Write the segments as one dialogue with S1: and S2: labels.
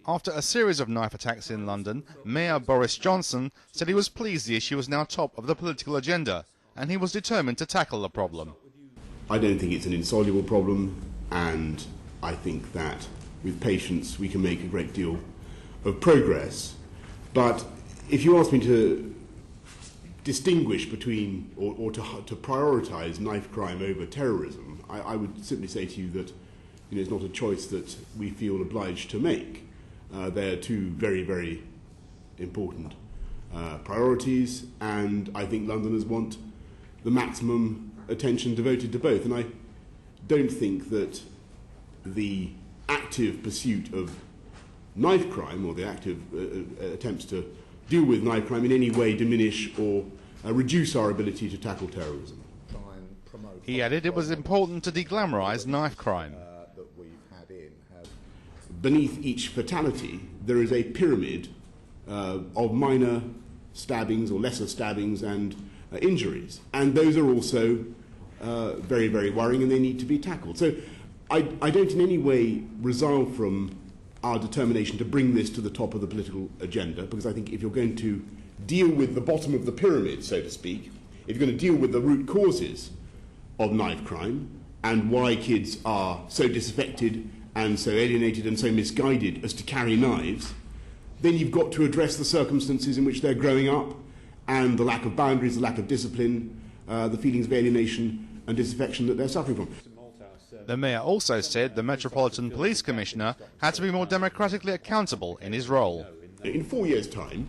S1: After a series of knife attacks in London, Mayor Boris Johnson said he was pleased the issue was now top of the political agenda and he was determined to tackle the problem.
S2: I don't think it's an insoluble problem, and I think that with patience we can make a great deal of progress. But if you ask me to distinguish between or to prioritise knife crime over terrorism, I would simply say to you that it's not a choice that we feel obliged to make. They're two very, very important priorities, and I think Londoners want the maximum attention devoted to both. And I don't think that the active pursuit of knife crime or the active attempts to deal with knife crime in any way diminish or reduce our ability to tackle terrorism.
S1: He added it was important to de-glamorise knife crime.
S2: Beneath each fatality, there is a pyramid of minor stabbings or lesser stabbings and injuries. And those are also very, very worrying, and they need to be tackled. So I don't in any way resolve from our determination to bring this to the top of the political agenda, because I think if you're going to deal with the bottom of the pyramid, so to speak, if you're going to deal with the root causes of knife crime and why kids are so disaffected and so alienated and so misguided as to carry knives, then you've got to address the circumstances in which they're growing up and the lack of boundaries, the lack of discipline, the feelings of alienation and disaffection that they're suffering from.
S1: The Mayor also said the Metropolitan Police Commissioner had to be more democratically accountable in his role.
S2: In 4 years' time,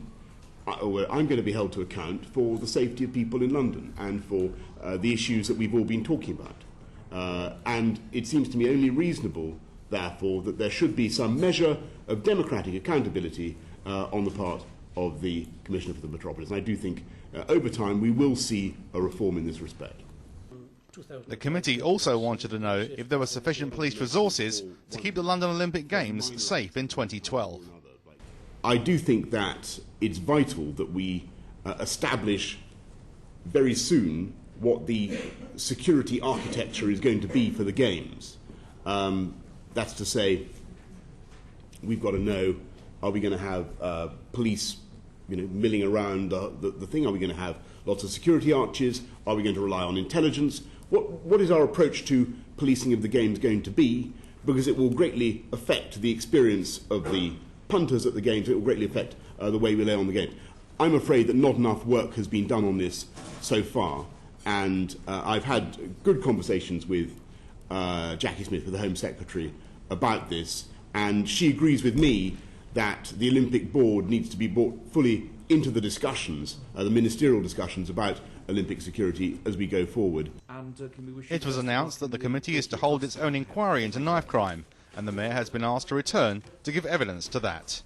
S2: I'm going to be held to account for the safety of people in London and for the issues that we've all been talking about. And it seems to me only reasonable, therefore, that there should be some measure of democratic accountability on the part of the Commissioner for the Metropolis. And I do think over time we will see a reform in this respect.
S1: The committee also wanted to know if there were sufficient police resources to keep the London Olympic Games safe in 2012.
S2: I do think that it's vital that we establish very soon what the security architecture is going to be for the Games. That's to say, we've got to know, are we going to have police milling around the thing? Are we going to have lots of security arches? Are we going to rely on intelligence? What is our approach to policing of the Games going to be? Because it will greatly affect the experience of the punters at the Games. It will greatly affect the way we lay on the Games. I'm afraid that not enough work has been done on this so far, and I've had good conversations with Jackie Smith, with the Home Secretary, about this, and she agrees with me that the Olympic Board needs to be brought fully into the discussions, the ministerial discussions about Olympic security as we go forward.
S1: It was announced that the committee is to hold its own inquiry into knife crime, and the Mayor has been asked to return to give evidence to that.